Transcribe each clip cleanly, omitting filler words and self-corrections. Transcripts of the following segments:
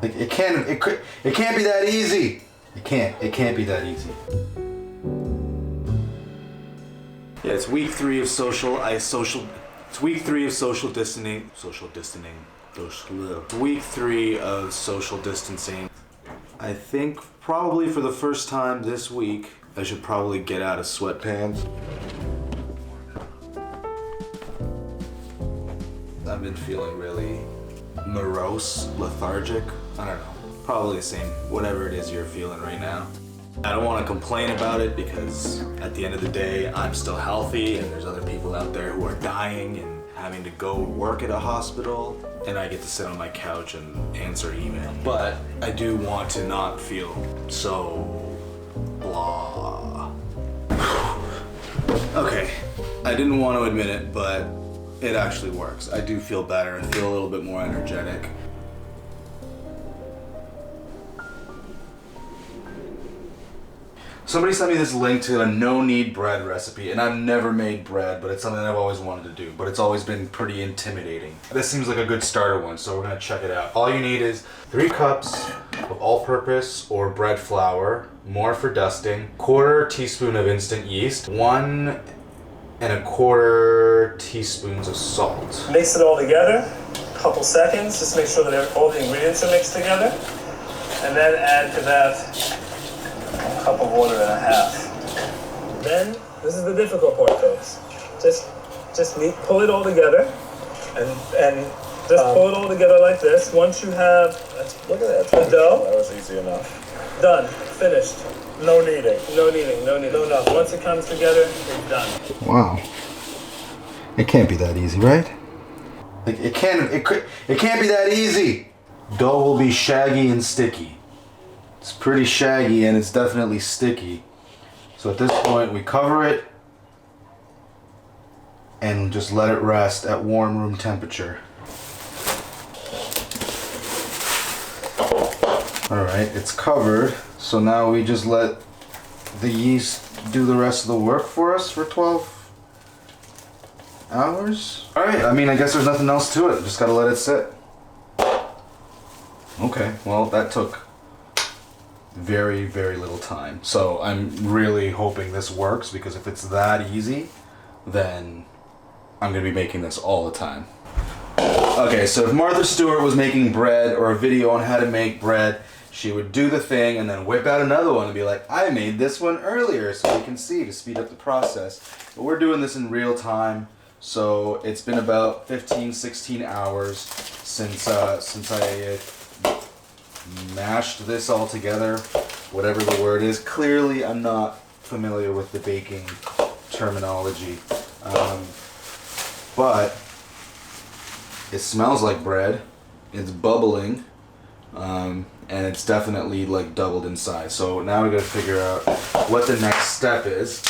Like it can't be that easy. It can't be that easy. Yeah, it's week 3 of it's week 3 of social distancing. Week 3 of social distancing. I think probably for the first time this week, I should probably get out of sweatpants. I've been feeling really morose, lethargic. I don't know. Probably the same, whatever it is you're feeling right now. I don't want to complain about it because at the end of the day, I'm still healthy and there's other people out there who are dying and having to go work at a hospital, and I get to sit on my couch and answer email. But I do want to not feel so blah. Okay, I didn't want to admit it, but it actually works. I do feel better. I feel a little bit more energetic. Somebody sent me this link to a no-knead bread recipe, and I've never made bread, but it's something I've always wanted to do, but it's always been pretty intimidating. This seems like a good starter one, so we're gonna check it out. All you need is 3 cups of all-purpose or bread flour, more for dusting, 1/4 teaspoon of instant yeast, 1 1/4 teaspoons of salt. Mix it all together, a couple seconds, just make sure that all the ingredients are mixed together, and then add to that a cup of water and a half. Then, this is the difficult part, folks. Just pull it all together, and just pull it all together like this. Once you have, look at that, the dough. That was easy enough. Done, finished. No kneading. No kneading, no nothing. Once it comes together, it's done. Wow. It can't be that easy, right? Like it can't be that easy. Dough will be shaggy and sticky. It's pretty shaggy and it's definitely sticky. So at this point we cover it and just let it rest at warm room temperature. Alright, it's covered. So now we just let the yeast do the rest of the work for us for 12 hours. Alright, I mean, I guess there's nothing else to it. Just gotta let it sit. Okay, well, that took very, very little time. So I'm really hoping this works, because if it's that easy, then I'm gonna be making this all the time. Okay, so if Martha Stewart was making bread or a video on how to make bread, she would do the thing and then whip out another one and be like, I made this one earlier so you can see, to speed up the process. But we're doing this in real time, so it's been about 15-16 hours since I mashed this all together, whatever the word is. Clearly I'm not familiar with the baking terminology, but it smells like bread, it's bubbling, and it's definitely like doubled in size. So now we gotta figure out what the next step is.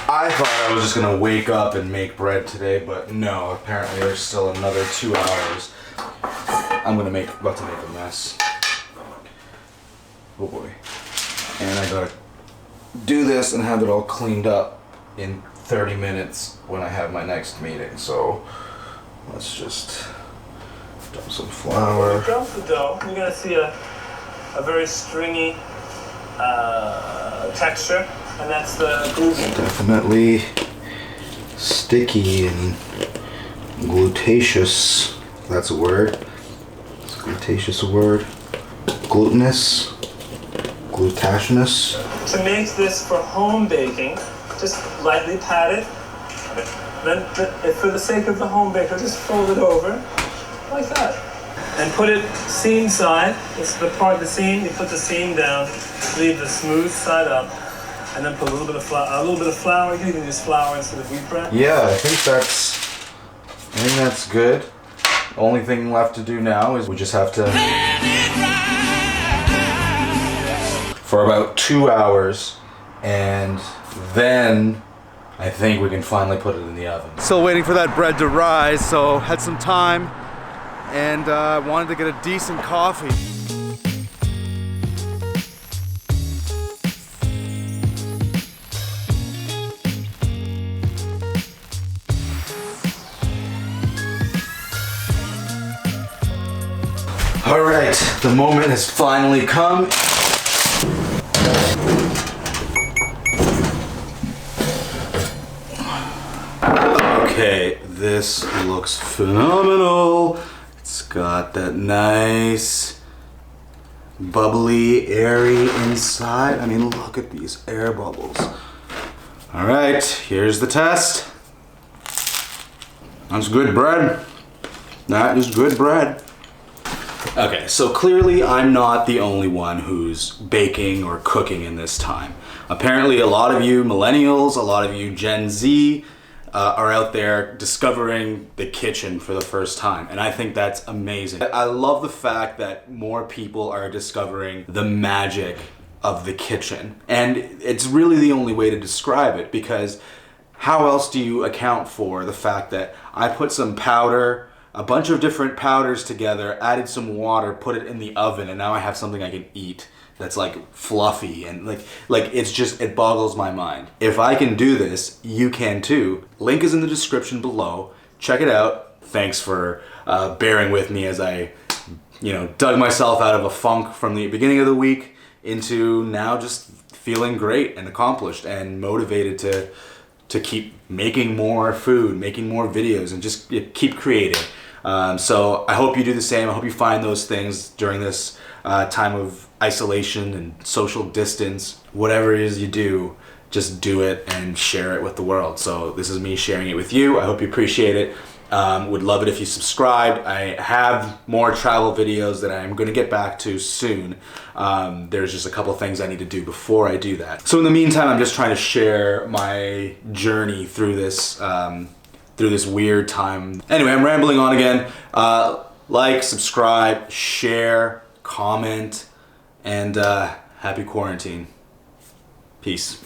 I thought I was just gonna wake up and make bread today, but no, apparently there's still another 2 hours. I'm about to make a mess. Oh boy. And I gotta do this and have it all cleaned up in 30 minutes when I have my next meeting. So let's just dump some flour. When you dump the dough, you're gonna see a very stringy texture, and that's the gluten. Definitely sticky and glutaceous. That's a word. Is glutaceous a word? Glutinous? Glutationous? To make this for home baking, just lightly pat it. Then, for the sake of the home baker, just fold it over like that. And put it seam side. This is the part of the seam. You put the seam down, leave the smooth side up, and then put a little bit of flour. You can use flour instead of wheat bread. Yeah, I think that's good. Only thing left to do now is we just have to for about 2 hours, and then I think we can finally put it in the oven. Still waiting for that bread to rise, so had some time and wanted to get a decent coffee. All right. right, the moment has finally come. Okay, this looks phenomenal. It's got that nice, bubbly, airy inside. I mean, look at these air bubbles. All right, here's the test. That's good bread. That is good bread. Okay, so clearly I'm not the only one who's baking or cooking in this time. Apparently a lot of you millennials, a lot of you Gen Z are out there discovering the kitchen for the first time, and I think that's amazing. I love the fact that more people are discovering the magic of the kitchen, and it's really the only way to describe it, because how else do you account for the fact that I put some powder, a bunch of different powders together, added some water, put it in the oven, and now I have something I can eat that's like fluffy and like it's just, it boggles my mind. If I can do this, you can too. Link is in the description below. Check it out. Thanks for bearing with me as I, dug myself out of a funk from the beginning of the week into now just feeling great and accomplished and motivated to keep making more food, making more videos, and just keep creating. So I hope you do the same. I hope you find those things during this time of isolation and social distance. Whatever it is you do, just do it and share it with the world. So this is me sharing it with you. I hope you appreciate it. Would love it if you subscribed. I have more travel videos that I'm going to get back to soon. There's just a couple things I need to do before I do that. So in the meantime, I'm just trying to share my journey through this weird time. Anyway, I'm rambling on again. Like, subscribe, share, comment, and happy quarantine. Peace.